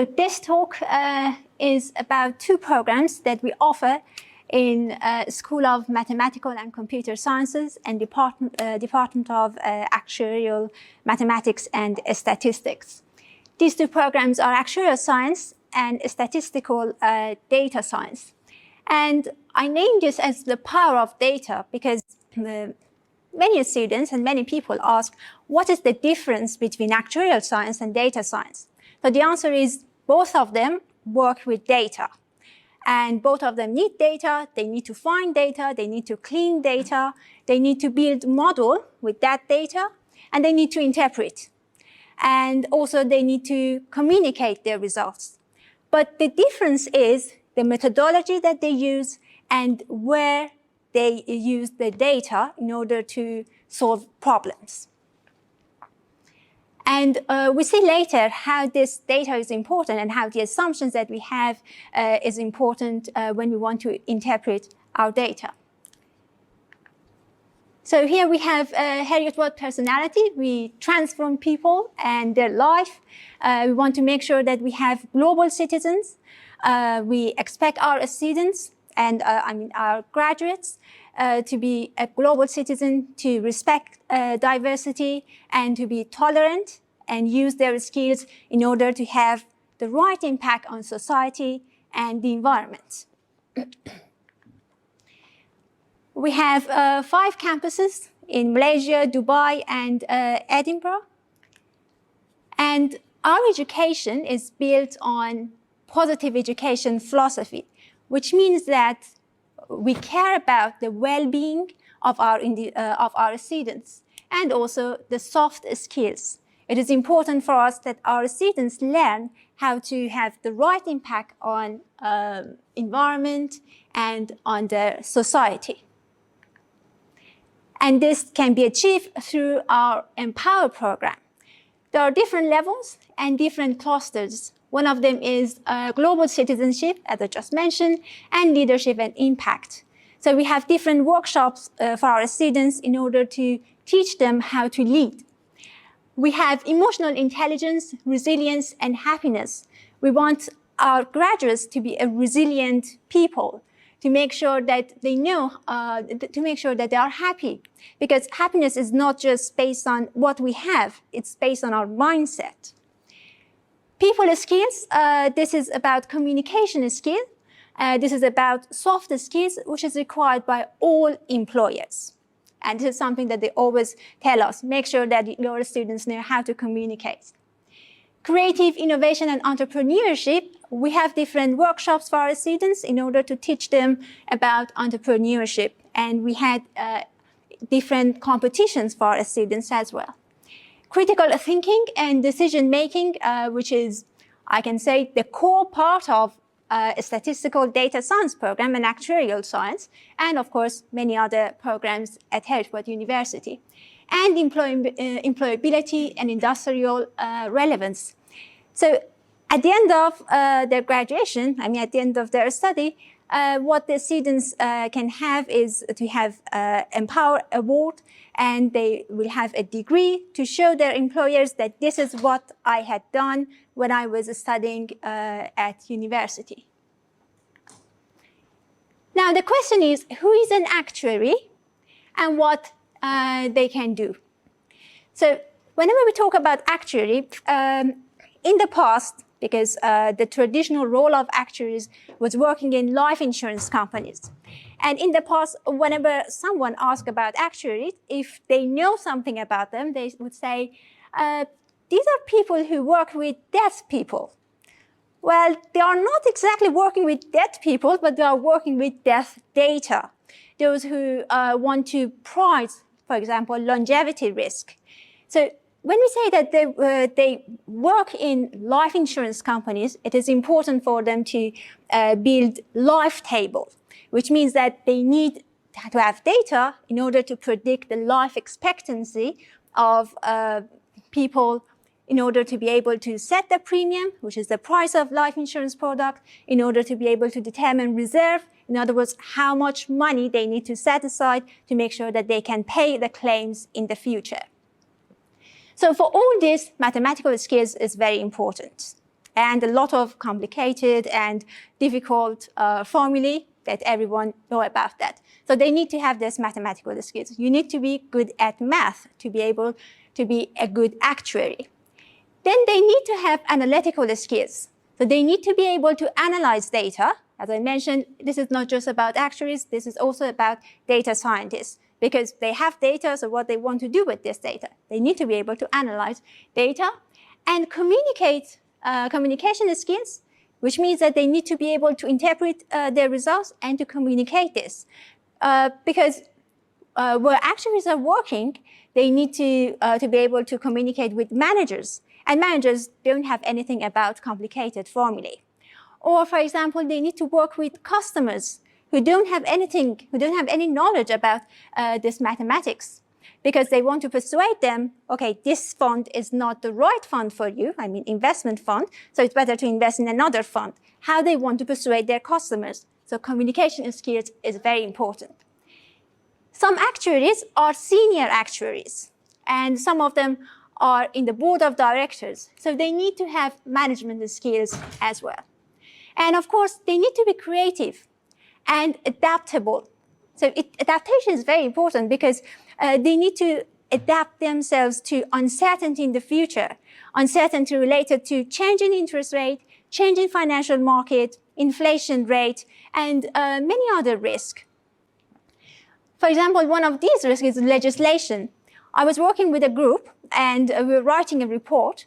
So this talk is about two programs that we offer in School of Mathematical and Computer Sciences and Department of Actuarial Mathematics and Statistics. These two programs are Actuarial Science and Statistical Data Science. And I named this as the power of data because many students and many people ask, what is the difference between actuarial science and data science? So the answer is both of them work with data. And both of them need data, they need to find data, they need to clean data, they need to build model with that data, and they need to interpret. And also they need to communicate their results. But the difference is the methodology that they use and where they use the data in order to solve problems. And we see later how this data is important and how the assumptions that we have is important when we want to interpret our data. So here we have Heriot-Watt personality. We transform people and their life. We want to make sure that we have global citizens. We expect our students and our graduates to be a global citizen, to respect diversity, and to be tolerant and use their skills in order to have the right impact on society and the environment. We have 5 campuses in Malaysia, Dubai, and Edinburgh. And our education is built on positive education philosophy, which means that we care about the well-being of our students and also the soft skills. It is important for us that our students learn how to have the right impact on environment and on the society. And this can be achieved through our Empower program. There are different levels and different clusters. One of them is global citizenship, as I just mentioned, and leadership and impact. So we have different workshops for our students in order to teach them how to lead. We have emotional intelligence, resilience, and happiness. We want our graduates to be a resilient people, to make sure that they know, to make sure that they are happy. Because happiness is not just based on what we have, it's based on our mindset. People skills, this is about communication skills. This is about soft skills, which is required by all employers. And this is something that they always tell us, make sure that your students know how to communicate. Creative innovation and entrepreneurship, we have different workshops for our students in order to teach them about entrepreneurship. And we had different competitions for our students as well. Critical thinking and decision-making, which is, I can say, the core part of a statistical data science program and actuarial science, and of course, many other programs at Heriot-Watt University. And employability and industrial relevance. So at the end of their graduation, at the end of their study, what the students can have is to have Empower Award, and they will have a degree to show their employers that this is what I had done when I was studying at university. Now the question is, who is an actuary and what they can do? So whenever we talk about actuary, in the past, because the traditional role of actuaries was working in life insurance companies. And in the past, whenever someone asked about actuaries, if they know something about them, they would say, these are people who work with deaf people. Well, they are not exactly working with deaf people, but they are working with deaf data. Those who want to price, for example, longevity risk. So when we say that they work in life insurance companies, it is important for them to build life tables, which means that they need to have data in order to predict the life expectancy of people in order to be able to set the premium, which is the price of life insurance product, in order to be able to determine reserve, in other words, how much money they need to set aside to make sure that they can pay the claims in the future. So for all this, mathematical skills is very important. and a lot of complicated and difficult formulae that everyone know about that. So they need to have this mathematical skills. You need to be good at math to be able to be a good actuary. Then they need to have analytical skills. So they need to be able to analyze data. As I mentioned, this is not just about actuaries, this is also about data scientists, because they have data, so what they want to do with this data. They need to be able to analyze data and communication skills, which means that they need to be able to interpret their results and to communicate this. Because where actuaries are working, they need to be able to communicate with managers, and managers don't have anything about complicated formulae. Or, for example, they need to work with customers who don't have any knowledge about this mathematics, because they want to persuade them, okay, this fund is not the right fund for you, I mean investment fund, so it's better to invest in another fund. How they want to persuade their customers. So communication skills is very important. Some actuaries are senior actuaries, and some of them are in the board of directors, so they need to have management skills as well. And of course, they need to be creative and adaptable. So adaptation is very important because they need to adapt themselves to uncertainty in the future, uncertainty related to changing interest rate, changing financial market, inflation rate, and many other risks. For example, one of these risks is legislation. I was working with a group and we were writing a report,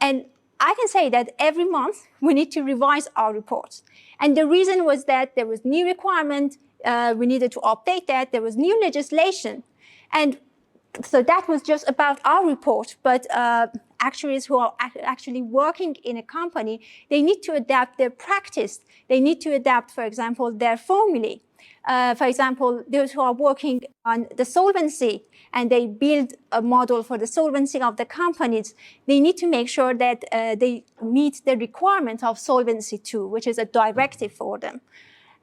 and I can say that every month we need to revise our reports. And the reason was that there was new requirement, we needed to update that, there was new legislation. And so that was just about our report, but actuaries who are actually working in a company, they need to adapt their practice. They need to adapt, for example, their formulae. For example, those who are working on the solvency and they build a model for the solvency of the companies, they need to make sure that they meet the requirement of Solvency II, which is a directive for them.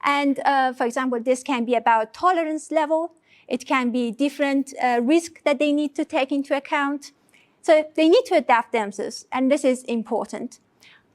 And for example, this can be about tolerance level. It can be different risks that they need to take into account. So they need to adapt themselves, and this is important.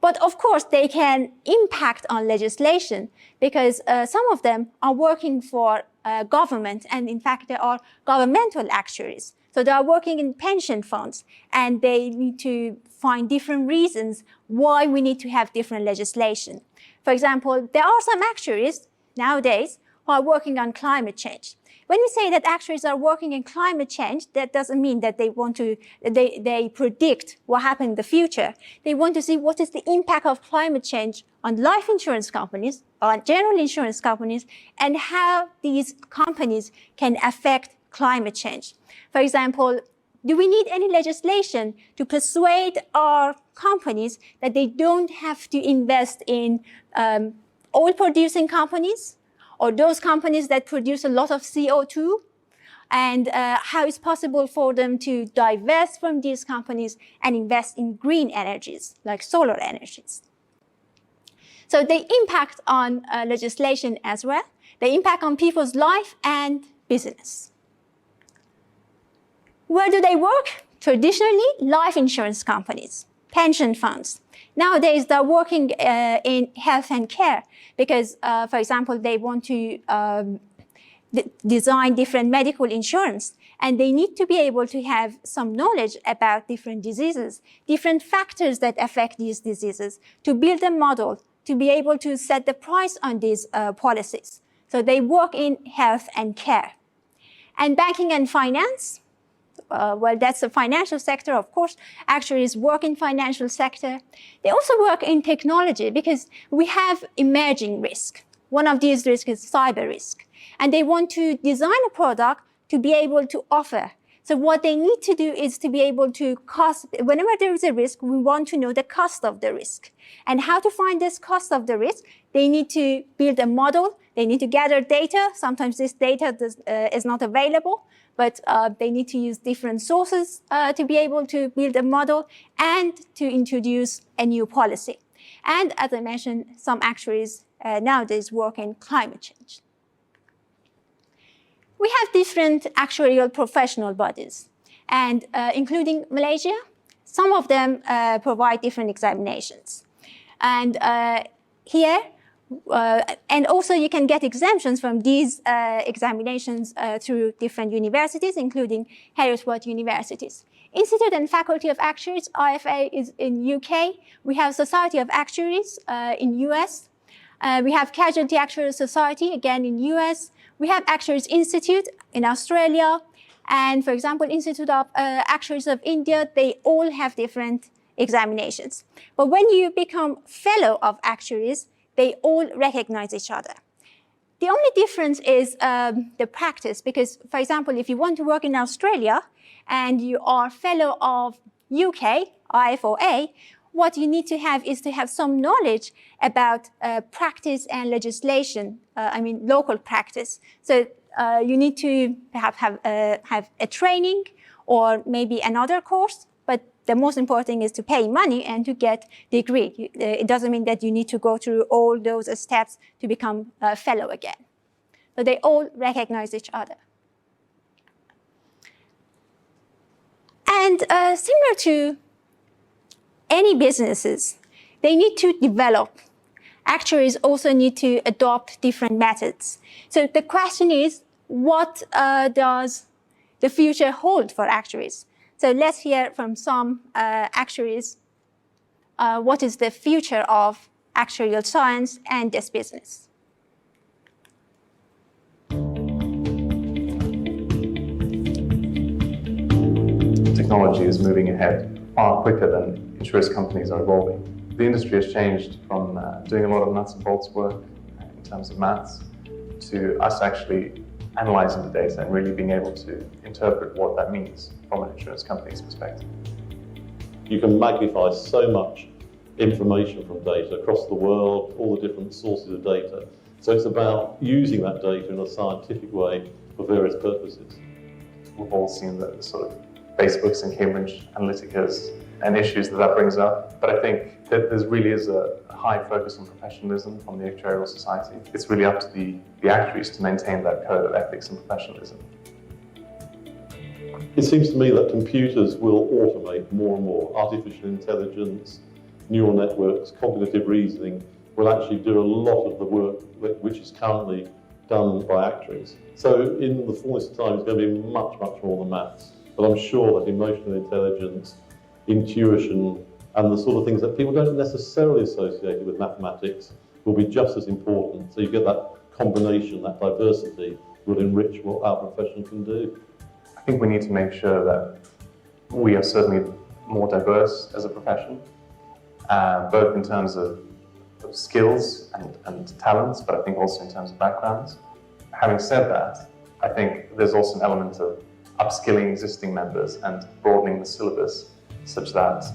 But of course, they can impact on legislation because some of them are working for government, and in fact, they are governmental actuaries. So they are working in pension funds, and they need to find different reasons why we need to have different legislation. For example, there are some actuaries nowadays who are working on climate change. When we say that actuaries are working in climate change, that doesn't mean that they predict what happens in the future. They want to see what is the impact of climate change on life insurance companies, on general insurance companies, and how these companies can affect climate change. For example, do we need any legislation to persuade our companies that they don't have to invest in oil-producing companies, or those companies that produce a lot of CO2, and how it's possible for them to divest from these companies and invest in green energies, like solar energies. So they impact on legislation as well. They impact on people's life and business. Where do they work? Traditionally, life insurance companies, pension funds. Nowadays, they're working in health and care because, for example, they want to design different medical insurance, and they need to be able to have some knowledge about different diseases, different factors that affect these diseases, to build a model, to be able to set the price on these policies. So they work in health and care. And banking and finance, well, that's the financial sector, of course. Actuaries work in financial sector. They also work in technology because we have emerging risk. One of these risks is cyber risk. And they want to design a product to be able to offer. So what they need to do is to be able to whenever there is a risk, we want to know the cost of the risk. And how to find this cost of the risk? They need to build a model. They need to gather data. Sometimes this data is not available, but they need to use different sources to be able to build a model and to introduce a new policy. And as I mentioned, some actuaries nowadays work in climate change. We have different actuarial professional bodies, and including Malaysia, some of them provide different examinations. And here, and also you can get exemptions from these examinations through different universities, including Heriot-Watt universities. Institute and Faculty of Actuaries, IFA, is in UK. We have Society of Actuaries in US. We have Casualty Actuarial Society, again in US. We have Actuaries Institute in Australia. And for example, Institute of Actuaries of India, they all have different examinations. But when you become Fellow of Actuaries, they all recognize each other. The only difference is the practice, because, for example, if you want to work in Australia and you are Fellow of UK, IFOA, what you need to have is to have some knowledge about practice and legislation, local practice. So you need to perhaps have a training or maybe another course, but the most important thing is to pay money and to get the degree. It doesn't mean that you need to go through all those steps to become a fellow again. So they all recognize each other. And similar to any businesses, they need to develop. Actuaries also need to adopt different methods. So the question is, what does the future hold for actuaries? So let's hear from some actuaries what is the future of actuarial science and this business. Technology is moving ahead far quicker than insurance companies are evolving. The industry has changed from doing a lot of nuts and bolts work in terms of maths to us actually analyzing the data and really being able to interpret what that means from an insurance company's perspective. You can magnify so much information from data across the world, all the different sources of data. So it's about using that data in a scientific way for various purposes. We've all seen the sort of Facebooks and Cambridge Analyticas and issues that brings up, but I think that there really is a high focus on professionalism from the Actuarial Society. It's really up to the actuaries to maintain that code of ethics and professionalism. It seems to me that computers will automate more and more. Artificial intelligence, neural networks, cognitive reasoning will actually do a lot of the work which is currently done by actuaries. So in the fullness of time, it's going to be much, much more than maths. But I'm sure that emotional intelligence, intuition, and the sort of things that people don't necessarily associate with mathematics will be just as important. So you get that combination, that diversity will enrich what our profession can do. I think we need to make sure that we are certainly more diverse as a profession, both in terms of skills and talents, but I think also in terms of backgrounds. Having said that, I think there's also an element of upskilling existing members and broadening the syllabus such that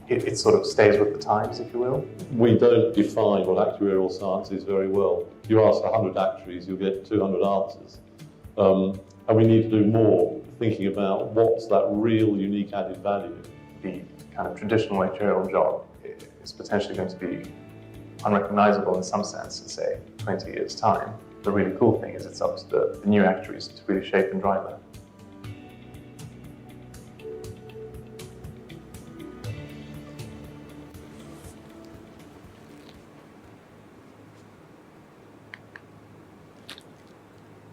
it sort of stays with the times, if you will. We don't define what actuarial science is very well. You ask 100 actuaries, you'll get 200 answers. And we need to do more thinking about what's that real unique added value. The kind of traditional actuarial job is potentially going to be unrecognizable in some sense in, say, 20 years' time. The really cool thing is it's up to the new actuaries to really shape and drive that.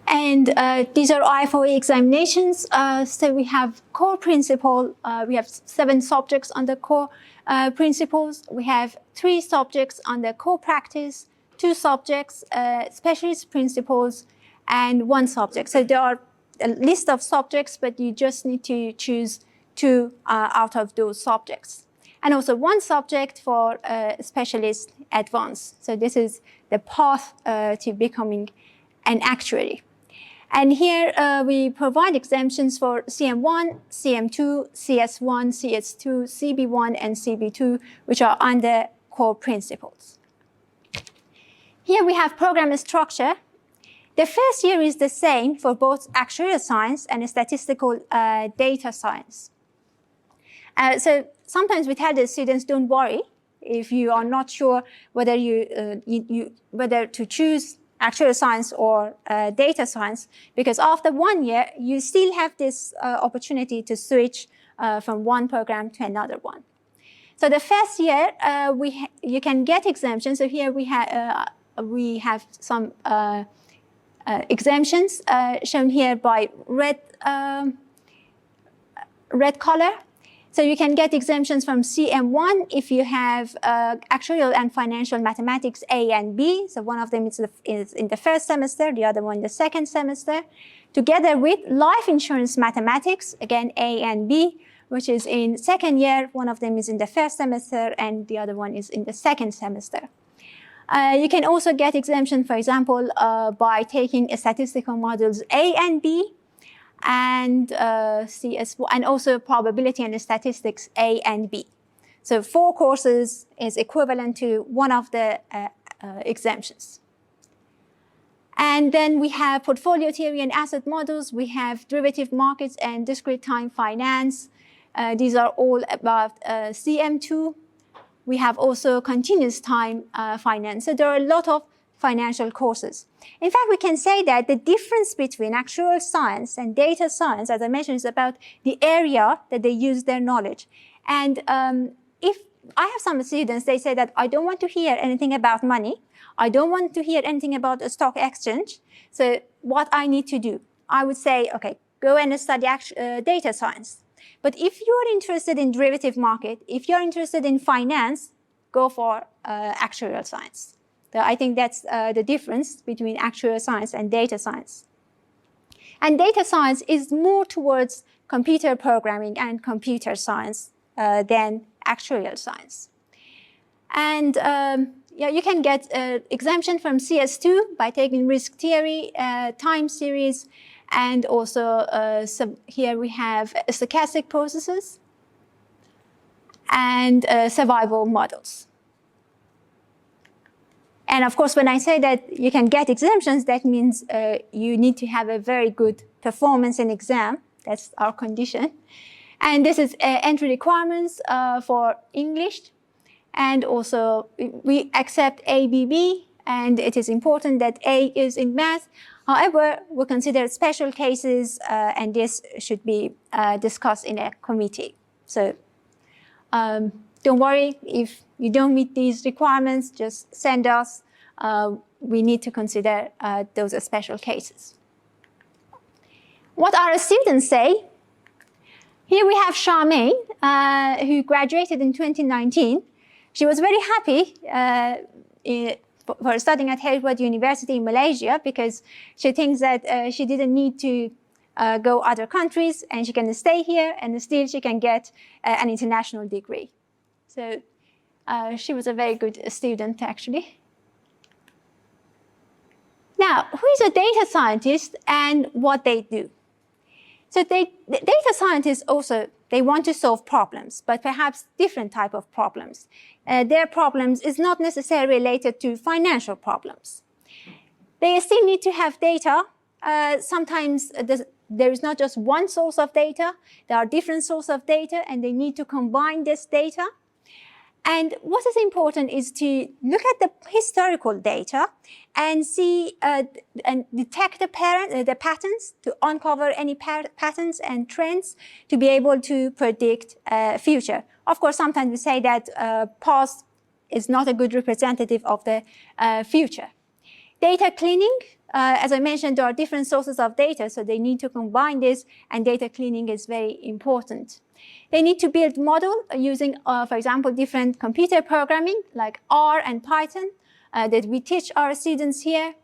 And these are IFOA examinations. So we have core principle. We have 7 subjects on the core principles. We have 3 subjects on the core practice, 2 subjects, specialist principles, and 1 subject. So there are a list of subjects, but you just need to choose 2 out of those subjects. And also 1 subject for specialist advanced. So this is the path to becoming an actuary. And here we provide exemptions for CM1, CM2, CS1, CS2, CB1, and CB2, which are under core principles. Here we have program structure. The first year is the same for both actuarial science and statistical data science. So sometimes we tell the students, don't worry if you are not sure whether whether to choose actuarial science or data science, because after 1 year, you still have this opportunity to switch from one program to another one. So the first year, you can get exemptions. So here we have some exemptions shown here by red color. So you can get exemptions from CM1 if you have actuarial and financial mathematics A and B. So one of them is in the first semester, the other one the second semester, together with life insurance mathematics, again A and B, which is in second year. One of them is in the first semester and the other one is in the second semester. You can also get exemption, for example, by taking statistical models A and B, and CS4, and also probability and statistics A and B. So 4 courses is equivalent to one of the exemptions. And then we have portfolio theory and asset models. We have derivative markets and discrete time finance. These are all about CM2. We have also continuous time finance. So there are a lot of financial courses. In fact, we can say that the difference between actuarial science and data science, as I mentioned, is about the area that they use their knowledge. And if I have some students, they say that I don't want to hear anything about money. I don't want to hear anything about a stock exchange. So what I need to do, I would say, okay, go and study data science. But if you're interested in derivative market, if you're interested in finance, go for actuarial science. So I think that's the difference between actuarial science and data science. And data science is more towards computer programming and computer science than actuarial science. And yeah, you can get exemption from CS2 by taking risk theory, time series, and also here we have stochastic processes and survival models. And of course, when I say that you can get exemptions, that means you need to have a very good performance in exam. That's our condition. And this is entry requirements for English. And also, we accept ABB, and it is important that A is in math. However, we consider special cases, and this should be discussed in a committee. So don't worry if you don't meet these requirements, just send us. We need to consider those special cases. What our students say? Here we have Charmaine, who graduated in 2019. She was very happy for studying at Heriot-Watt University in Malaysia because she thinks that she didn't need to go other countries and she can stay here and still she can get an international degree. So she was a very good student, actually. Now, who is a data scientist and what they do? So data scientists also, they want to solve problems, but perhaps different type of problems. Their problems is not necessarily related to financial problems. They still need to have data. Sometimes there is not just one source of data. There are different sources of data, and they need to combine this data. And what is important is to look at the historical data and see and detect the patterns, to uncover any patterns and trends to be able to predict future. Of course, sometimes we say that past is not a good representative of the future. Data cleaning, as I mentioned, there are different sources of data, so they need to combine this, and data cleaning is very important. They need to build model using, for example, different computer programming like R and Python that we teach our students here.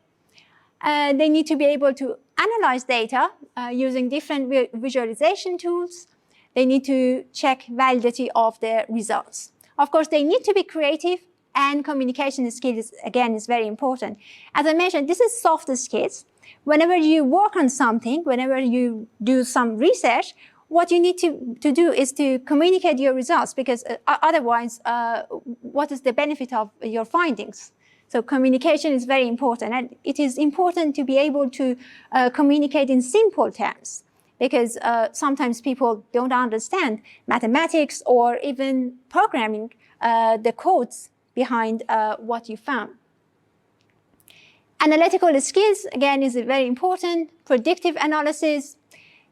They need to be able to analyze data using different visualization tools. They need to check validity of their results. Of course, they need to be creative, and communication skills, again, is very important. As I mentioned, this is soft skills. Whenever you work on something, whenever you do some research, what you need to do is to communicate your results, because otherwise, what is the benefit of your findings? So communication is very important, and it is important to be able to communicate in simple terms, because sometimes people don't understand mathematics or even programming, the codes behind what you found. Analytical skills, again, is very important. Predictive analysis.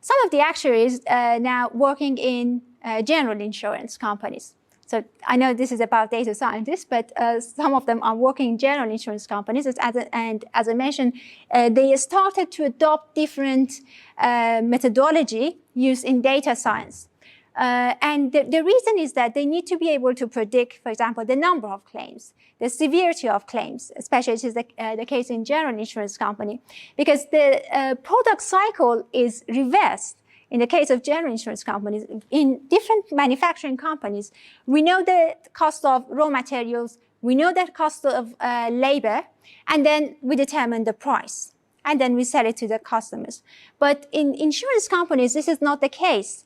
Some of the actuaries now working in general insurance companies. So I know this is about data scientists, but some of them are working in general insurance companies. And as I mentioned, they started to adopt different methodology used in data science. And the reason is that they need to be able to predict, for example, the number of claims, the severity of claims, especially this is the case in general insurance company, because the product cycle is reversed. In the case of general insurance companies, in different manufacturing companies, we know the cost of raw materials, we know the cost of labor, and then we determine the price. And then we sell it to the customers. But in insurance companies, this is not the case.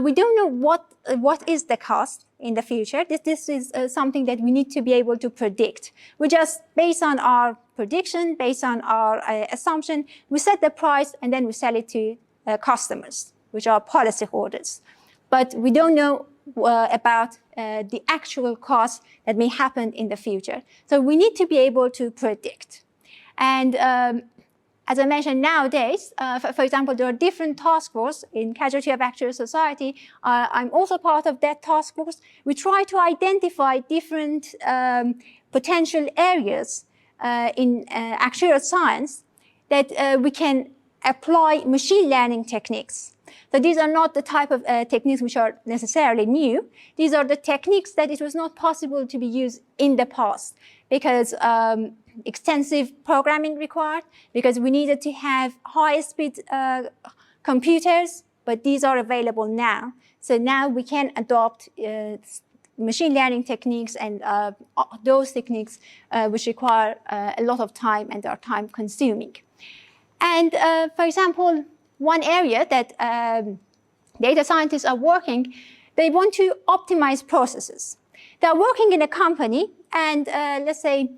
We don't know what is the cost in the future. This is something that we need to be able to predict. We just, based on our prediction, based on our assumption, we set the price and then we sell it to customers, which are policyholders. But we don't know about the actual cost that may happen in the future. So we need to be able to predict. And as I mentioned, nowadays, for example, there are different task forces in Casualty of Actuarial Society. I'm also part of that task force. We try to identify different potential areas in actuarial science that we can apply machine learning techniques. So these are not the type of techniques which are necessarily new. These are the techniques that it was not possible to be used in the past because extensive programming required, because we needed to have high-speed computers, but these are available now. So now we can adopt machine learning techniques and those techniques which require a lot of time and are time-consuming. And for example, one area that data scientists are working, they want to optimize processes. They're working in a company and let's say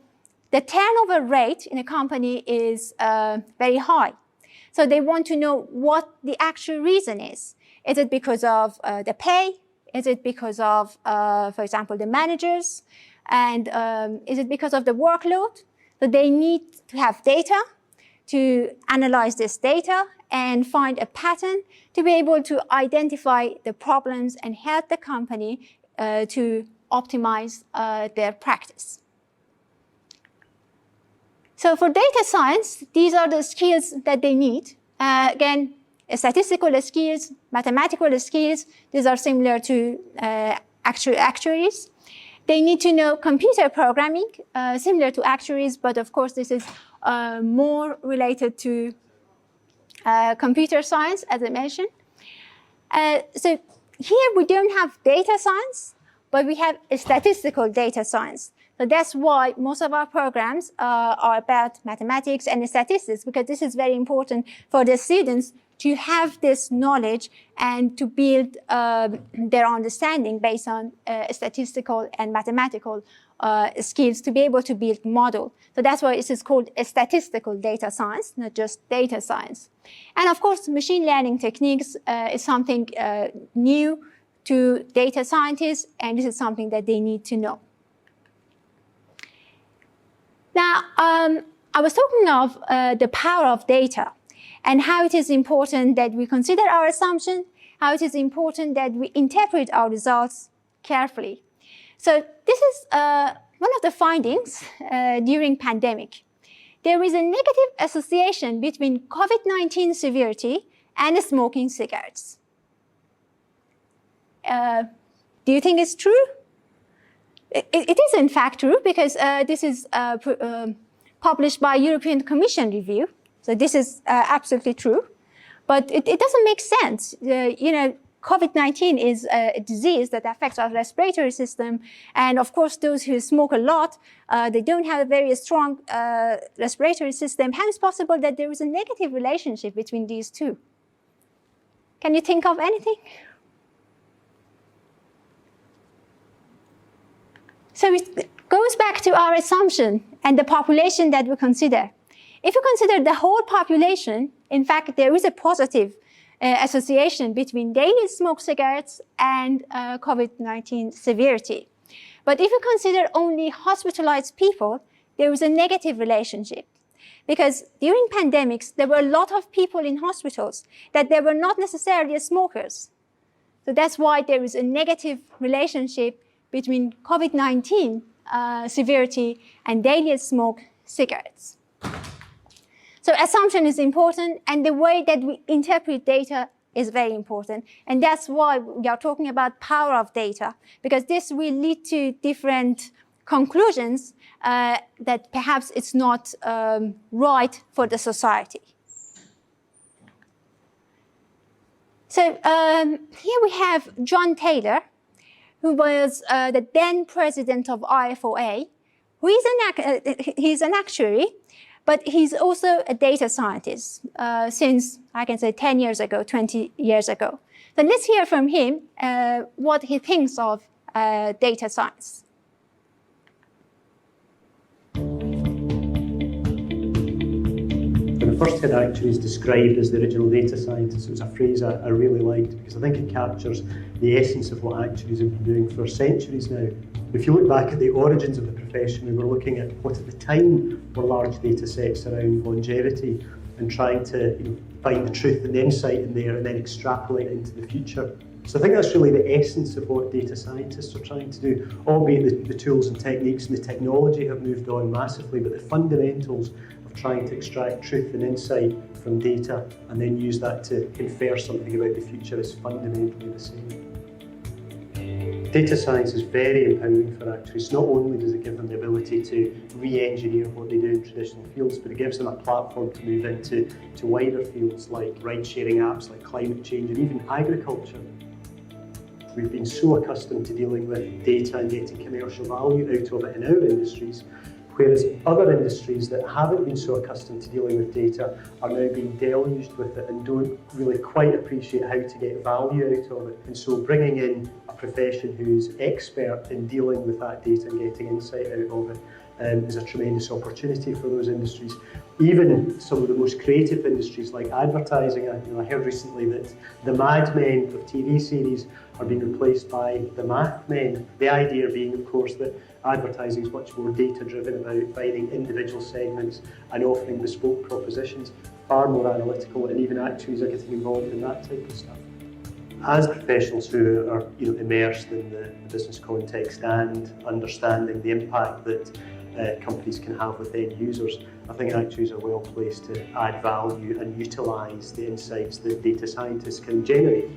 the turnover rate in a company is very high. So they want to know what the actual reason is. Is it because of the pay? Is it because of, for example, the managers? And is it because of the workload? So they need to have data to analyze this data and find a pattern to be able to identify the problems and help the company to optimize their practice. So for data science, these are the skills that they need. Again, statistical skills, mathematical skills, these are similar to actuaries. They need to know computer programming, similar to actuaries, but of course this is more related to computer science, as I mentioned. So here we don't have data science, but we have a statistical data science. So that's why most of our programs are about mathematics and statistics, because this is very important for the students to have this knowledge and to build their understanding based on statistical and mathematical skills to be able to build model. So that's why it is called a statistical data science, not just data science. And of course, machine learning techniques is something new to data scientists, and this is something that they need to know. Now, I was talking of the power of data and how it is important that we consider our assumption, how it is important that we interpret our results carefully. So this is one of the findings during pandemic. There is a negative association between COVID-19 severity and smoking cigarettes. Do you think it's true? It is in fact true, because this is published by European Commission review. So this is absolutely true, but it doesn't make sense. You know, COVID-19 is a disease that affects our respiratory system. And of course, those who smoke a lot, they don't have a very strong respiratory system. How is it possible that there is a negative relationship between these two? Can you think of anything? So it goes back to our assumption and the population that we consider. If you consider the whole population, in fact, there is a positive association between daily smoked cigarettes and COVID-19 severity. But if you consider only hospitalized people, there is a negative relationship. Because during pandemics, there were a lot of people in hospitals that they were not necessarily smokers. So that's why there is a negative relationship between COVID-19 severity and daily smoke cigarettes. So assumption is important, and the way that we interpret data is very important. And that's why we are talking about power of data, because this will lead to different conclusions that perhaps it's not right for the society. So here we have John Taylor, who was the then president of IFOA, who is he's an actuary, but he's also a data scientist since, I can say, 10 years ago, 20 years ago. So let's hear from him what he thinks of data science. When I first heard actuaries described as the original data scientists, it was a phrase I really liked, because I think it captures the essence of what actuaries have been doing for centuries now. If you look back at the origins of the profession, we were looking at what at the time were large data sets around longevity and trying to find the truth and the insight in there and then extrapolate into the future. So I think that's really the essence of what data scientists are trying to do, albeit the tools and techniques and the technology have moved on massively, but the fundamentals of trying to extract truth and insight from data and then use that to infer something about the future is fundamentally the same. Data science is very empowering for actuaries. Not only does it give them the ability to re-engineer what they do in traditional fields, but it gives them a platform to move into wider fields like ride-sharing apps, like climate change, and even agriculture. We've been so accustomed to dealing with data and getting commercial value out of it in our industries, whereas other industries that haven't been so accustomed to dealing with data are now being deluged with it and don't really quite appreciate how to get value out of it. And so bringing in a profession who's expert in dealing with that data and getting insight out of it is a tremendous opportunity for those industries. Even some of the most creative industries like advertising, I heard recently that the Mad Men of TV series are being replaced by the Math Men. The idea being, of course, that advertising is much more data-driven about finding individual segments and offering bespoke propositions, far more analytical, and even actuaries are getting involved in that type of stuff. As professionals who are immersed in the business context and understanding the impact that companies can have with end users, I think actuaries are well placed to add value and utilise the insights that data scientists can generate.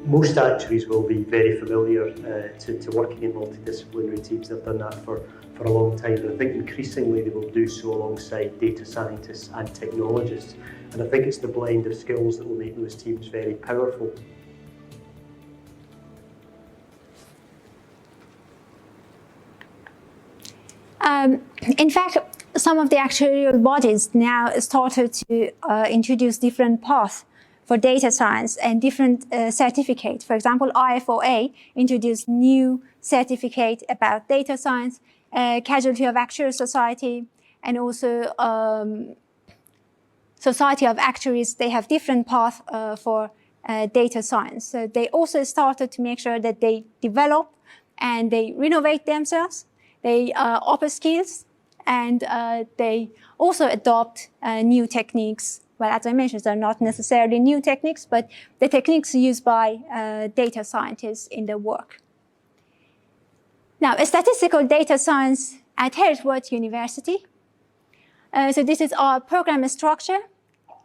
Most actuaries will be very familiar to working in multidisciplinary teams. They've done that for a long time, but I think increasingly they will do so alongside data scientists and technologists. And I think it's the blend of skills that will make those teams very powerful. In fact, some of the actuarial bodies now started to introduce different paths for data science and different certificates. For example, IFOA introduced new certificate about data science, Casualty of Actuarial Society, and also Society of Actuaries. They have different paths for data science. So they also started to make sure that they develop and they renovate themselves, they upskills, and they also adopt new techniques. Well, as I mentioned, they're not necessarily new techniques, but the techniques used by data scientists in their work. Now, a statistical data science at Heriot-Watt University. So this is our program structure.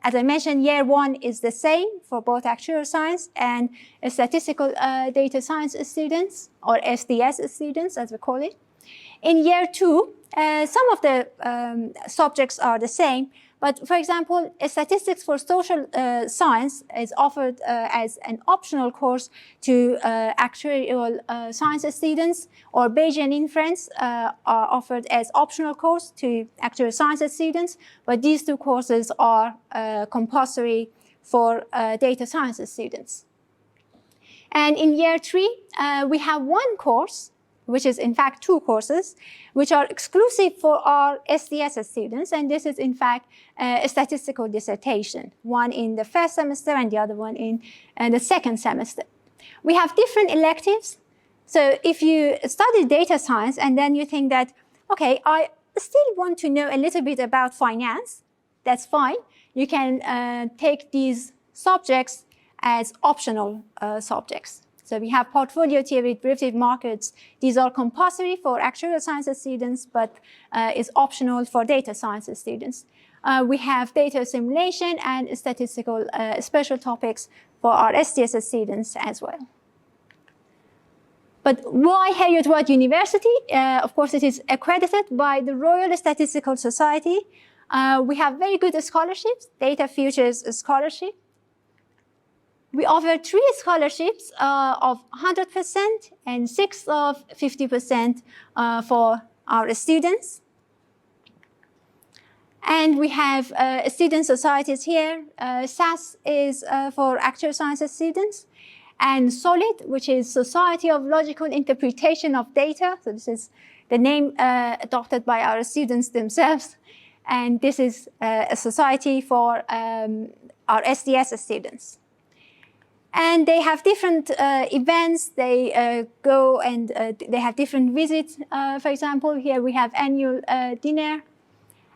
As I mentioned, year one is the same for both actuarial science and statistical data science students, or SDS students, as we call it. In year two, some of the subjects are the same, but for example, statistics for social science is offered as an optional course to actuarial science students, or Bayesian inference are offered as optional course to actuarial science students, but these two courses are compulsory for data science students. And in year three, we have one course, which is in fact two courses, which are exclusive for our SDS students. And this is in fact a statistical dissertation, one in the first semester and the other one in the second semester. We have different electives. So if you study data science and then you think that, okay, I still want to know a little bit about finance, that's fine. You can take these subjects as optional subjects. So we have portfolio theory, derivative markets. These are compulsory for actuarial sciences students, but is optional for data sciences students. We have data simulation and statistical special topics for our STSS students as well. But why Heriot-Watt University? Of course, it is accredited by the Royal Statistical Society. We have very good scholarships, Data Futures Scholarship. We offer 3 scholarships of 100% and 6 of 50% for our students. And we have student societies here. SAS is for actuarial sciences students. And SOLID, which is Society of Logical Interpretation of Data. So this is the name adopted by our students themselves. And this is a society for our SDS students. And they have different events. They go and they have different visits. For example, here we have annual dinner.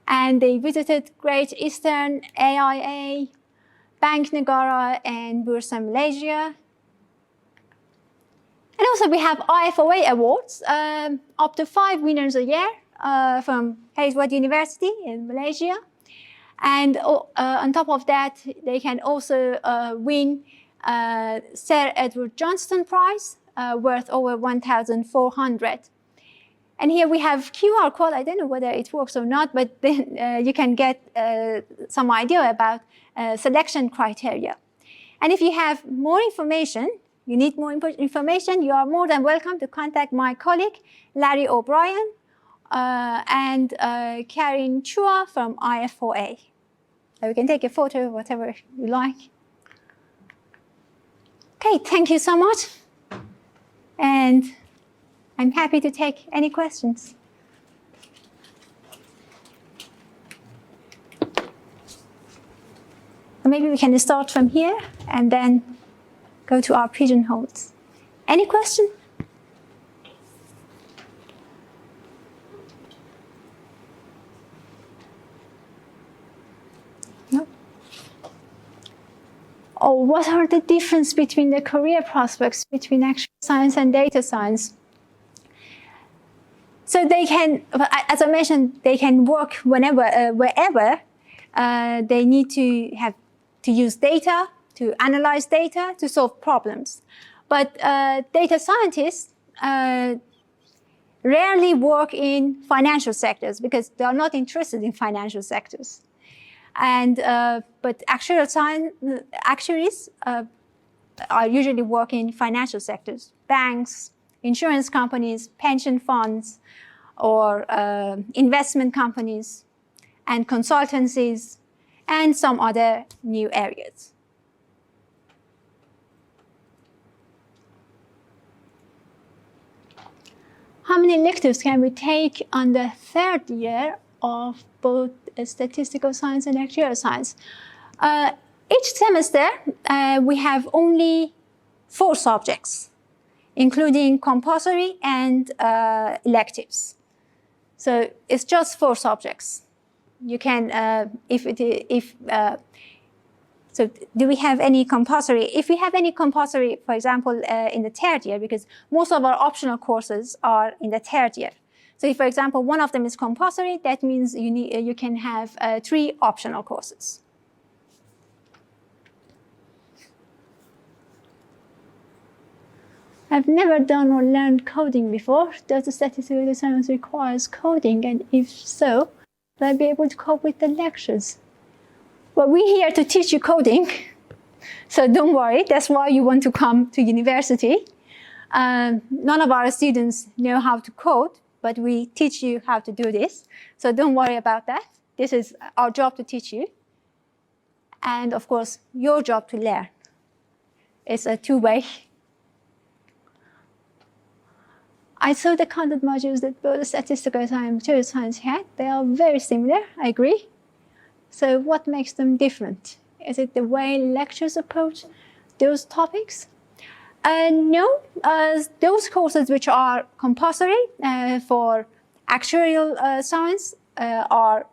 And they visited Great Eastern, AIA, Bank Negara, and Bursa Malaysia. And also we have IFOA Awards, up to 5 winners a year from Heriot-Watt University in Malaysia. And on top of that, they can also win Sir Edward Johnston Prize, worth over 1,400. And here we have QR code. I don't know whether it works or not, but then you can get some idea about selection criteria. And if you have more information, you need more information, you are more than welcome to contact my colleague, Larry O'Brien, and Karin Chua from IFOA. We can take a photo, whatever you like. Okay, thank you so much. And I'm happy to take any questions. Maybe we can start from here and then go to our pigeonholes. Any question? No? Or what are the difference between the career prospects between actuarial science and data science? So they can, as I mentioned, they can work whenever, wherever they need to have to use data, to analyze data, to solve problems. But data scientists rarely work in financial sectors because they are not interested in financial sectors. And but actuaries are usually working in financial sectors, banks, insurance companies, pension funds, or investment companies, and consultancies, and some other new areas. How many electives can we take on the 3rd year of both statistical science and actuarial science? Each semester, we have only 4 subjects, including compulsory and electives. So it's just 4 subjects. You can, so do we have any compulsory? If we have any compulsory, for example, in the 3rd year, because most of our optional courses are in the 3rd year. So if, for example, one of them is compulsory, that means you can have 3 optional courses. I've never done or learned coding before. Does the statistical data science requires coding? And if so, will I be able to cope with the lectures? Well, we're here to teach you coding, so don't worry. That's why you want to come to university. None of our students know how to code, but we teach you how to do this. So don't worry about that. This is our job to teach you. And of course, your job to learn. It's a two-way. I saw the content modules that both statistical science and material science had. They are very similar, I agree. So what makes them different? Is it the way lecturers approach those topics? No, those courses which are compulsory for actuarial science are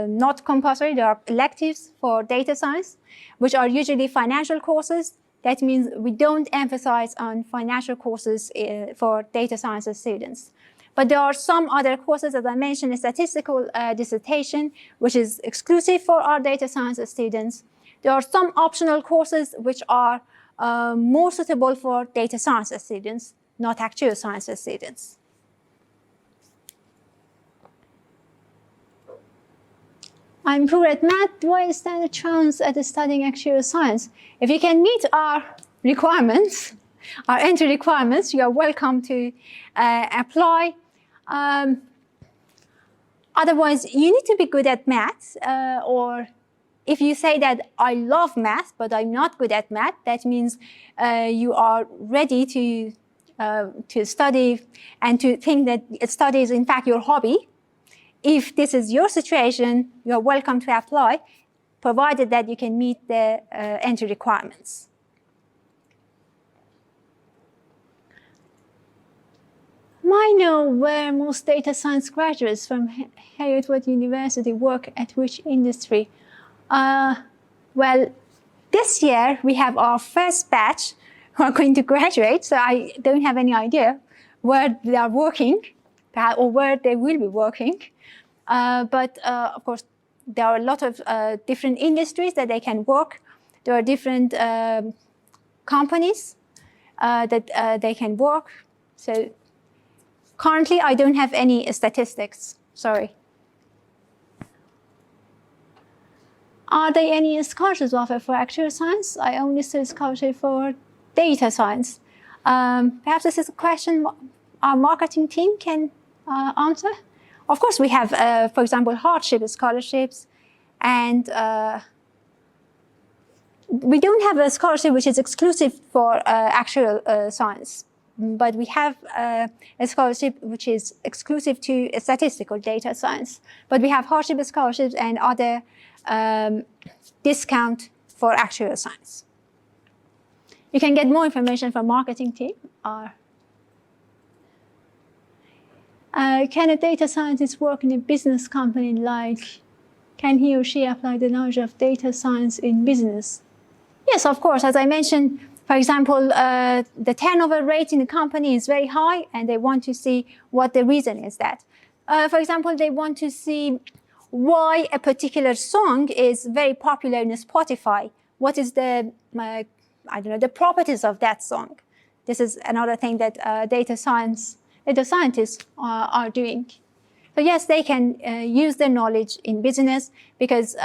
not compulsory. They are electives for data science, which are usually financial courses. That means we don't emphasize on financial courses for data science students. But there are some other courses, as I mentioned, statistical dissertation, which is exclusive for our data science students. There are some optional courses which are more suitable for data science students, not actuarial science students. I'm poor at math. Do I stand a chance at studying actuarial science? If you can meet our requirements, our entry requirements, you are welcome to apply. Otherwise, you need to be good at math, or if you say that I love math, but I'm not good at math, that means you are ready to study and to think that study is in fact your hobby. If this is your situation, you are welcome to apply, provided that you can meet the entry requirements. I know where most data science graduates from Heriot-Watt University work at which industry. Well, this year we have our first batch who are going to graduate, so I don't have any idea where they are working or where they will be working. But of course, there are a lot of different industries that they can work. There are different companies that they can work. So currently, I don't have any statistics, sorry. Are there any scholarships offered for actuarial science? I only study scholarship for data science. Perhaps this is a question our marketing team can answer. Of course, we have, for example, hardship scholarships, and we don't have a scholarship which is exclusive for actuarial science, but we have a scholarship which is exclusive to statistical data science. But we have hardship scholarships and other discount for actuarial science. You can get more information from marketing team. Can a data scientist work in a business company? Like, can he or she apply the knowledge of data science in business? Yes, of course. As I mentioned, for example, the turnover rate in the company is very high, and they want to see what the reason is that. For example, they want to see why a particular song is very popular in Spotify. What is the, the properties of that song? This is another thing that data scientists are doing. So yes, they can use their knowledge in business because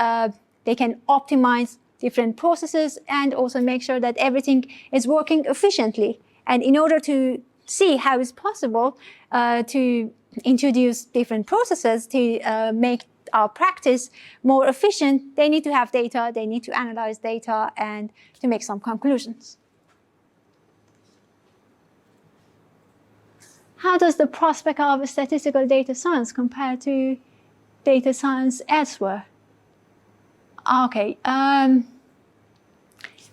they can optimize different processes and also make sure that everything is working efficiently. And in order to see how it's possible to introduce different processes to make our practice more efficient, they need to have data, they need to analyze data and to make some conclusions. How does the prospect of statistical data science compare to data science elsewhere? Okay,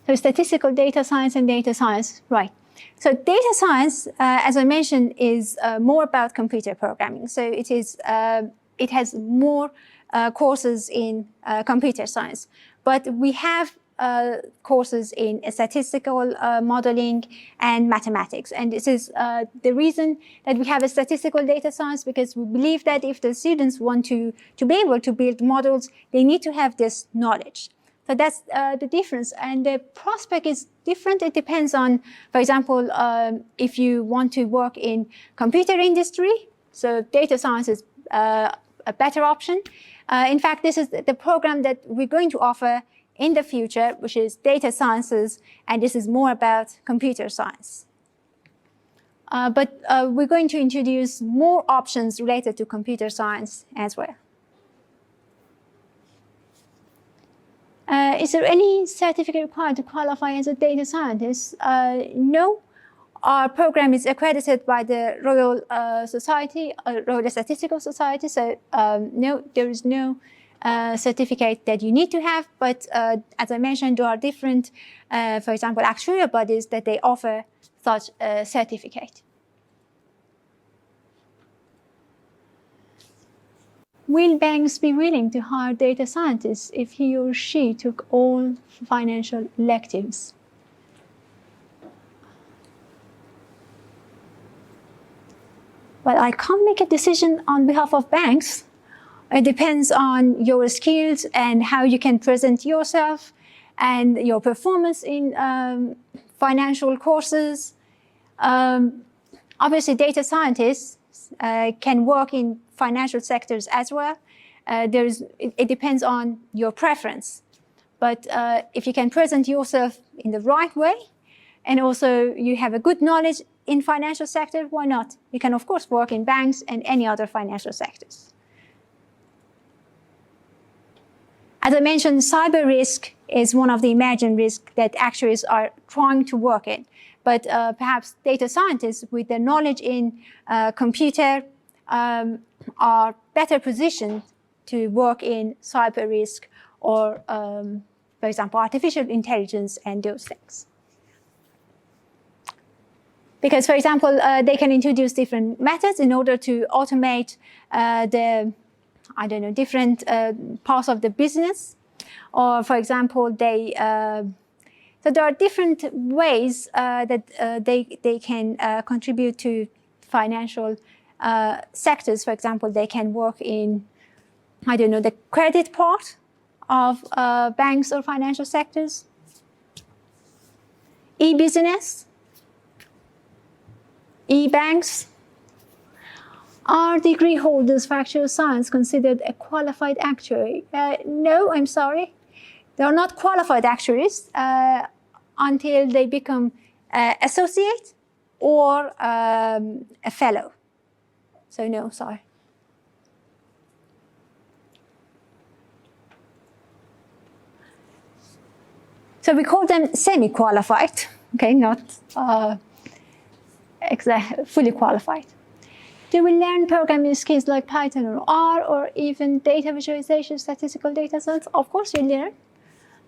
so statistical data science and data science, right. So data science, as I mentioned, is more about computer programming. So it has more courses in computer science, but we have courses in statistical modeling and mathematics. And this is the reason that we have a statistical data science, because we believe that if the students want to be able to build models, they need to have this knowledge. So that's the difference. And the prospect is different. It depends on, for example, if you want to work in computer industry, so data science is a better option. In fact, this is the program that we're going to offer in the future, which is data sciences, and this is more about computer science. But we're going to introduce more options related to computer science as well. Is there any certificate required to qualify as a data scientist? No. Our program is accredited by the Royal Society, Royal Statistical Society, so no, there is no certificate that you need to have, but as I mentioned, there are different, for example, actuarial bodies that they offer such a certificate. Will banks be willing to hire data scientists if he or she took all financial electives? Well, I can't make a decision on behalf of banks. It depends on your skills and how you can present yourself and your performance in financial courses. Obviously, data scientists can work in financial sectors as well. It depends on your preference. But if you can present yourself in the right way, and also you have a good knowledge in financial sector, why not? You can, of course, work in banks and any other financial sectors. As I mentioned, cyber risk is one of the emerging risks that actuaries are trying to work in. But perhaps data scientists with their knowledge in computer are better positioned to work in cyber risk or, for example, artificial intelligence and those things. Because, for example, they can introduce different methods in order to automate different parts of the business. Or, for example, so there are different ways that they can contribute to financial sectors. For example, they can work in, the credit part of banks or financial sectors, e-business, e-banks. Are degree holders for actuarial science considered a qualified actuary? No, I'm sorry. They are not qualified actuaries until they become associate or a fellow. So no, sorry. So we call them semi-qualified, okay, not fully qualified. Do we learn programming skills like Python or R or even data visualization, statistical data science? Of course you learn.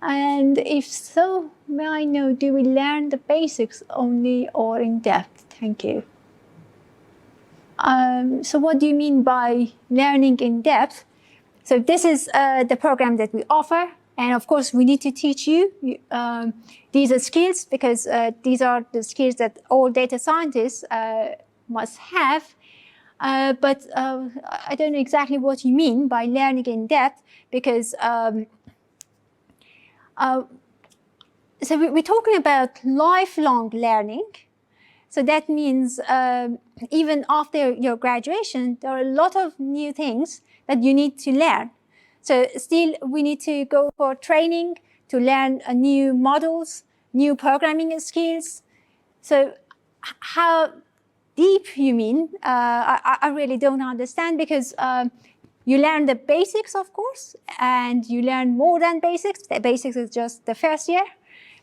And if so, may I know, do we learn the basics only or in depth? Thank you. So what do you mean by learning in depth? So this is the program that we offer. And of course, we need to teach you these are skills because these are the skills that all data scientists must have. But I don't know exactly what you mean by learning in depth because so we're talking about lifelong learning. So that means even after your graduation, there are a lot of new things that you need to learn. So still we need to go for training to learn new models, new programming skills. So how deep you mean, I really don't understand because you learn the basics, of course, and you learn more than basics. The basics is just the first year,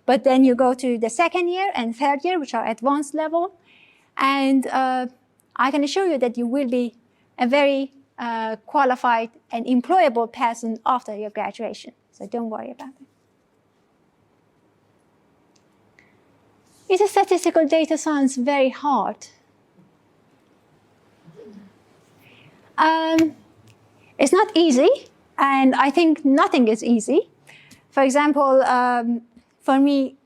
but then you go to the second year and third year, which are advanced level. And I can assure you that you will be a very qualified and employable person after your graduation. So don't worry about it. Is statistical data science very hard? It's not easy, and I think nothing is easy. For example, for me,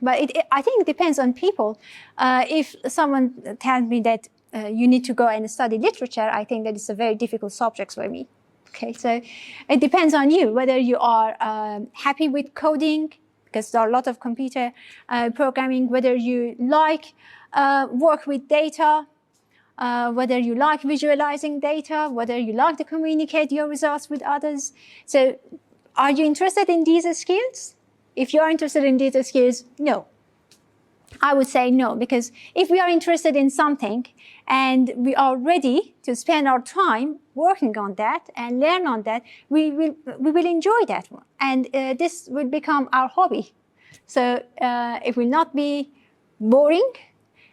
but I think it depends on people. If someone tells me that you need to go and study literature, I think that it's a very difficult subject for me. Okay, so it depends on you, whether you are happy with coding, because there are a lot of computer programming, whether you like work with data, whether you like visualizing data, whether you like to communicate your results with others. So are you interested in these skills? If you are interested in these skills, no. I would say no, because if we are interested in something and we are ready to spend our time working on that and learn on that, we will enjoy that one. And this will become our hobby. So it will not be boring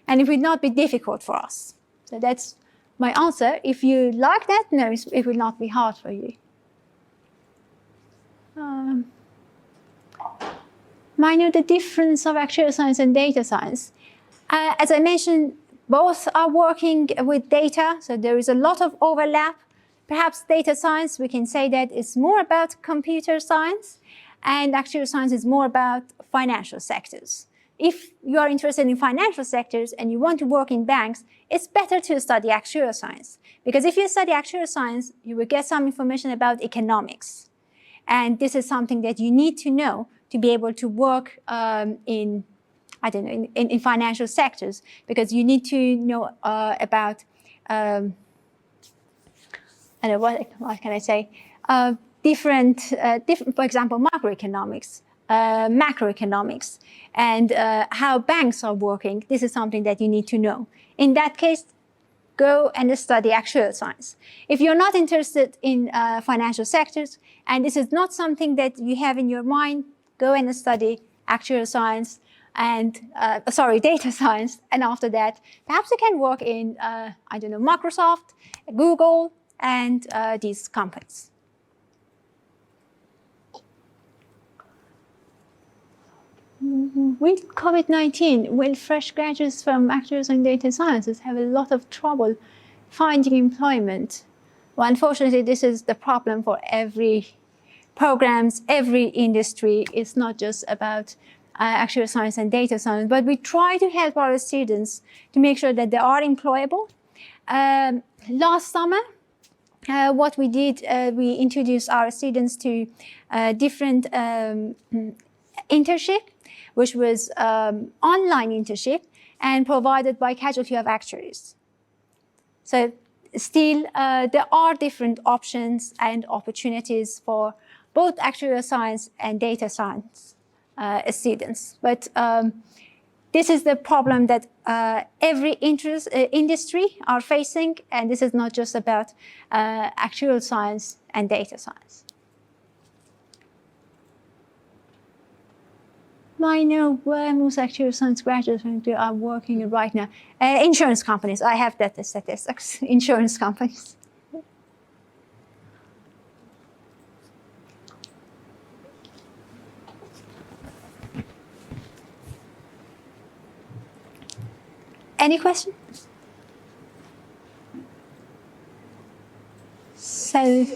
and it will not be difficult for us. So that's my answer. If you like that, no, it will not be hard for you. I know the difference of actuarial science and data science. As I mentioned, both are working with data, so there is a lot of overlap. Perhaps data science, we can say that it's more about computer science, and actuarial science is more about financial sectors. if you are interested in financial sectors and you want to work in banks, it's better to study actuarial science. Because if you study actuarial science, you will get some information about economics. And this is something that you need to know to be able to work in financial sectors, because you need to know about, what can I say, different, for example, macroeconomics, macroeconomics, and how banks are working. This is something that you need to know. In that case, go and study actuarial science. If you're not interested in financial sectors, and this is not something that you have in your mind, go and study actuarial science and, data science. And after that, perhaps you can work in, Microsoft, Google, and these companies. With COVID-19, will fresh graduates from Actuarial and Data Sciences have a lot of trouble finding employment? Well, unfortunately, this is the problem for every programs, every industry. It's not just about actuarial science and data science, but we try to help our students to make sure that they are employable. Last summer, what we did, we introduced our students to different internship, which was online internship and provided by Casualty of Actuaries. So still, there are different options and opportunities for both actuarial science and data science students. But this is the problem that every industry are facing, and this is not just about actuarial science and data science. I know where most actuarial science graduates are working right now. Insurance companies. I have that statistics. Insurance companies. Any question? So,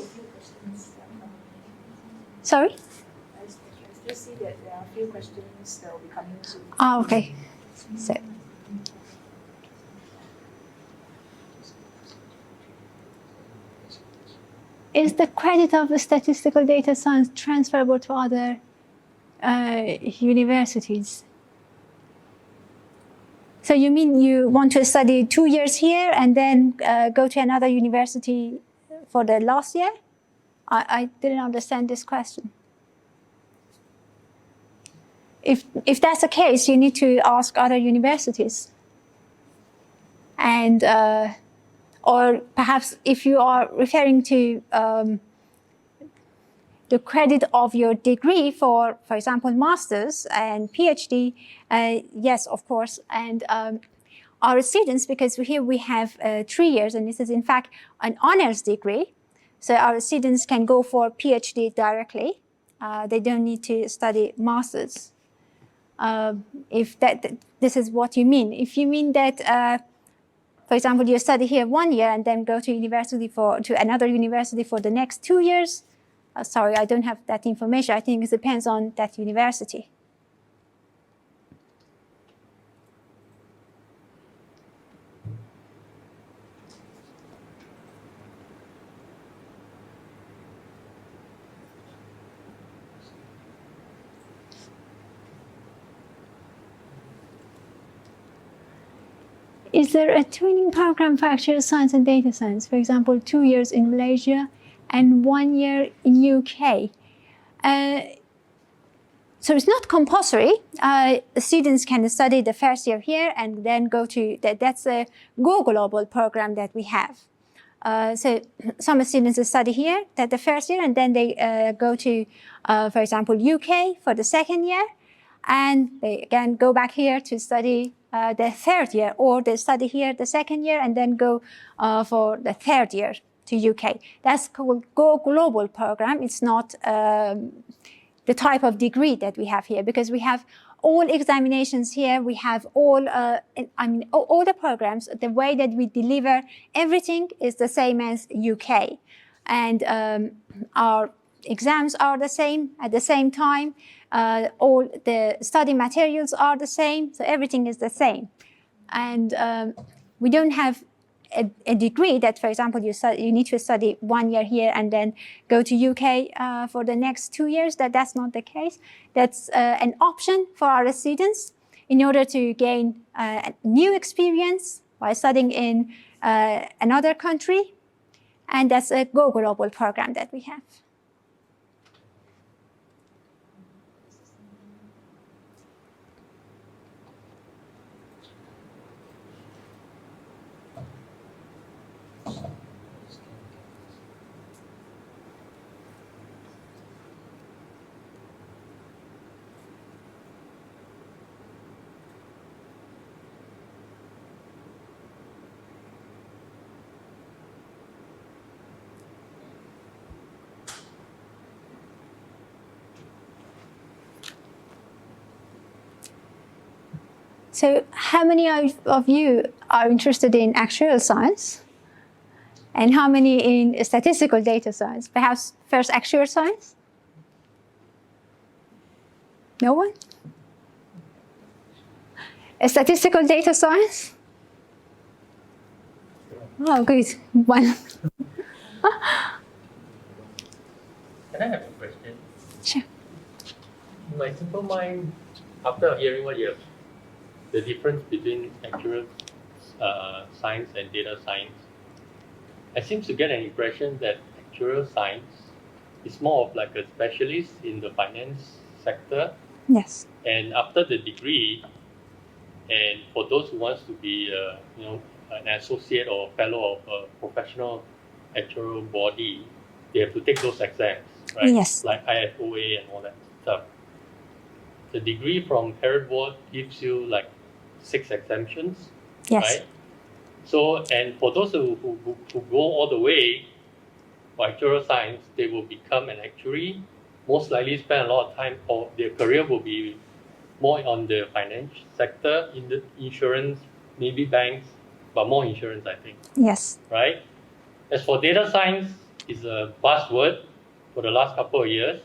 sorry? I see that there are a few questions that will be coming soon. Oh, okay. So, is the credit of the statistical data science transferable to other universities? So you mean you want to study 2 years here and then go to another university for the last year? I didn't understand this question. If that's the case, you need to ask other universities. And, or perhaps if you are referring to the credit of your degree for example, master's and PhD, yes, of course. And our students, because here we have 3 years, and this is in fact an honors degree, so our students can go for PhD directly. They don't need to study master's. If this is what you mean. If you mean that, for example, you study here 1 year and then go to another university for the next 2 years, sorry, I don't have that information. I think it depends on that university. Is there a training program for actuarial science and data science? For example, 2 years in Malaysia and 1 year in UK. So it's not compulsory. Students can study the first year here and then go to, that's a Go Global program that we have. So some students study here the first year and then they go to, for example, UK for the second year. And they again go back here to study the third year, or they study here the second year and then go for the third year to UK. That's called Go Global program. It's not the type of degree that we have here, because we have all examinations here. We have all, all the programs. The way that we deliver everything is the same as UK, and our exams are the same at the same time. All the study materials are the same, so everything is the same. And we don't have a degree that, for example, you need to study 1 year here and then go to UK for the next 2 years. That's not the case. That's an option for our students in order to gain a new experience by studying in another country. And that's a Go Global program that we have. So how many of you are interested in actuarial science? And how many in statistical data science? Perhaps first actuarial science? No one? A statistical data science? Oh, good. One. Can I have a question? Sure. In my simple mind, after hearing what you have, the difference between actuarial science and data science, I seem to get an impression that actuarial science is more of like a specialist in the finance sector. Yes. And after the degree, and for those who wants to be, an associate or fellow of a professional actuarial body, they have to take those exams, right? Yes. Like IFOA and all that stuff. The degree from Heriot-Watt gives you like 6 exemptions, Yes. right? So, and for those who go all the way for actuarial science, they will become an actuary, most likely spend a lot of time, or their career will be more on the finance sector, in the insurance, maybe banks, but more insurance, I think, Yes. right? As for data science, is a buzzword for the last couple of years.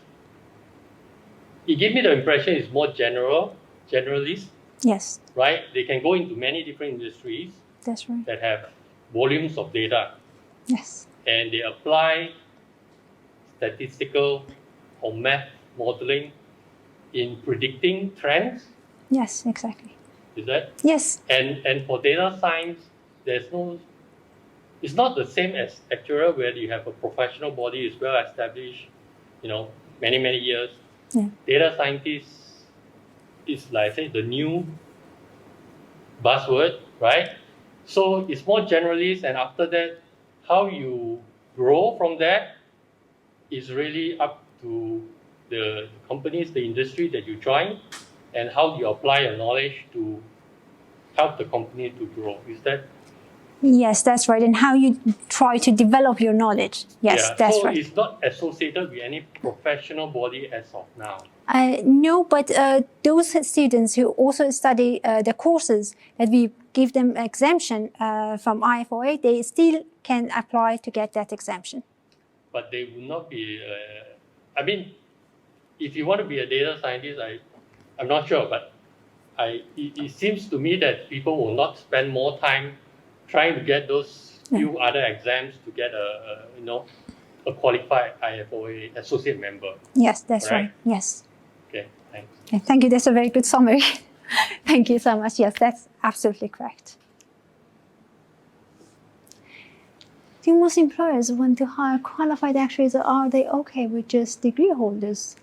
It gave me the impression it's more generalist, Yes. right? They can go into many different industries That's right. that have volumes of data, Yes. and they apply statistical or math modeling in predicting trends. Yes, exactly. Is that? Yes. And for data science, it's not the same as actuarial, where you have a professional body is well established, many years. Yeah. Data scientists is, like I say, the new buzzword, right? So it's more generalist, and after that, how you grow from that is really up to the companies, the industry that you join, and how you apply your knowledge to help the company to grow. Is that? Yes, that's right. And how you try to develop your knowledge. Yes, that's so right. it's not associated with any professional body as of now. No, but those students who also study the courses that we give them exemption from IFOA, they still can apply to get that exemption. But they will not be, if you want to be a data scientist, I'm not sure, but it seems to me that people will not spend more time trying to get those few other exams to get a qualified IFOA associate member. Yes, that's Correct? right. Yes. Okay, thanks. Okay, thank you. That's a very good summary. Thank you so much. Yes, that's absolutely correct. Do most employers want to hire qualified actuaries, or are they okay with just degree holders?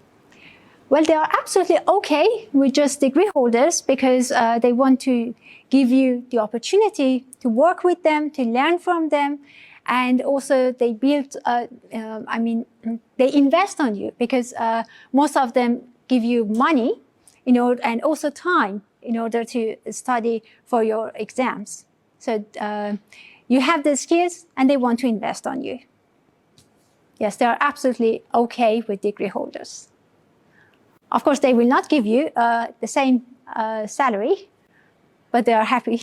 Well, they are absolutely okay with just degree holders because they want to give you the opportunity to work with them, to learn from them, and also they build, they invest on you because most of them give you money and also time in order to study for your exams. So you have the skills and they want to invest on you. Yes, they are absolutely okay with degree holders. Of course, they will not give you the same salary, but they are happy.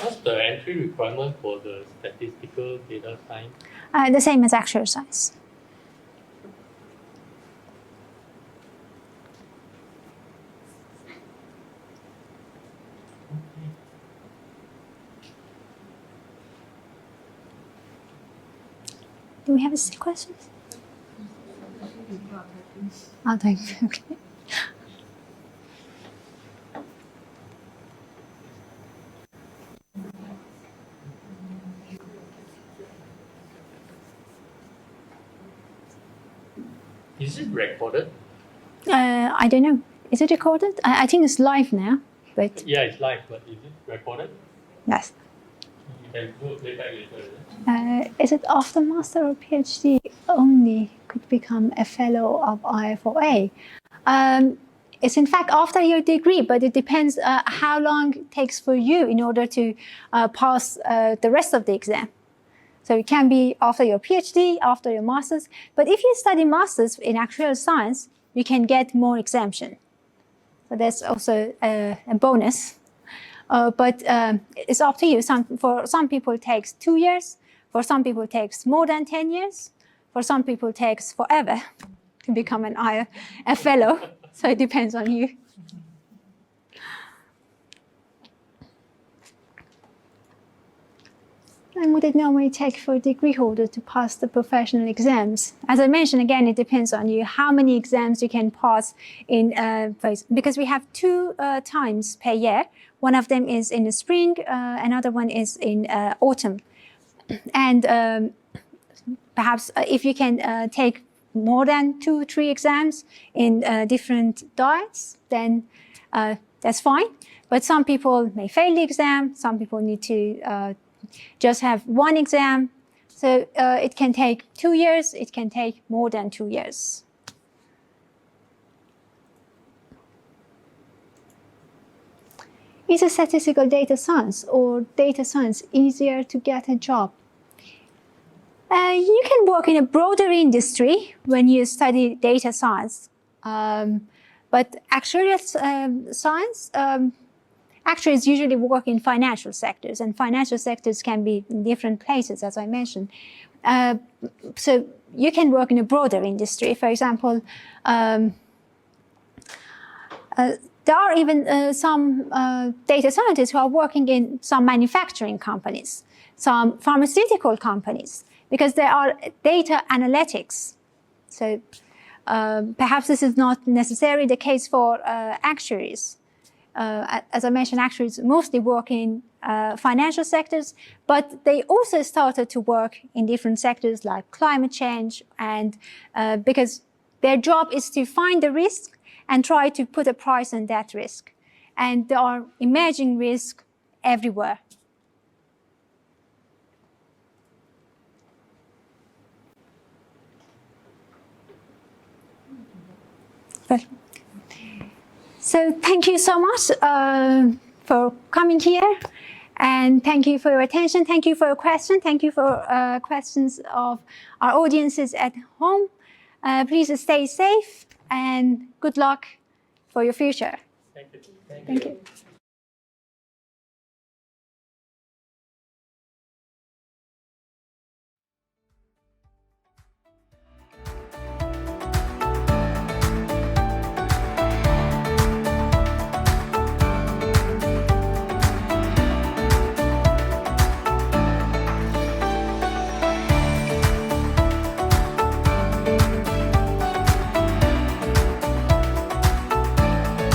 What's the entry requirement for the statistical data science? The same as actuarial science. Do we have questions? Oh, thank you. Okay. Is it recorded? I don't know. Is it recorded? I think it's live now, but Yeah, it's live, but is it recorded? yes. You can do a playback later, is it? Is it after master or PhD only could become a fellow of IFOA? It's in fact after your degree, but it depends how long it takes for you in order to pass the rest of the exam. So it can be after your PhD, after your master's. But if you study master's in actuarial science, you can get more exemption. So that's also a bonus. But it's up to you. For some people it takes 2 years. For some people it takes more than 10 years. For some people it takes forever to become a fellow. So it depends on you. And would it normally take for a degree holder to pass the professional exams? As I mentioned, again, it depends on you how many exams you can pass in because we have 2 times per year. One of them is in the spring, another one is in autumn. And perhaps if you can take more than 2 or 3 exams in different diets, then that's fine. But some people may fail the exam. Some people need to just have 1 exam. So it can take 2 years. It can take more than 2 years. Is a statistical data science or data science easier to get a job? You can work in a broader industry when you study data science. But actuarial science, actuaries usually work in financial sectors, and financial sectors can be in different places, as I mentioned. So you can work in a broader industry. For example, there are even some data scientists who are working in some manufacturing companies, some pharmaceutical companies, because there are data analytics. So perhaps this is not necessarily the case for actuaries. As I mentioned, actuaries mostly work in financial sectors, but they also started to work in different sectors like climate change, and because their job is to find the risk and try to put a price on that risk. And there are emerging risks everywhere. Well, so thank you so much for coming here, and thank you for your attention. Thank you for your question. Thank you for questions of our audiences at home. Please stay safe and good luck for your future. Thank you. Thank you.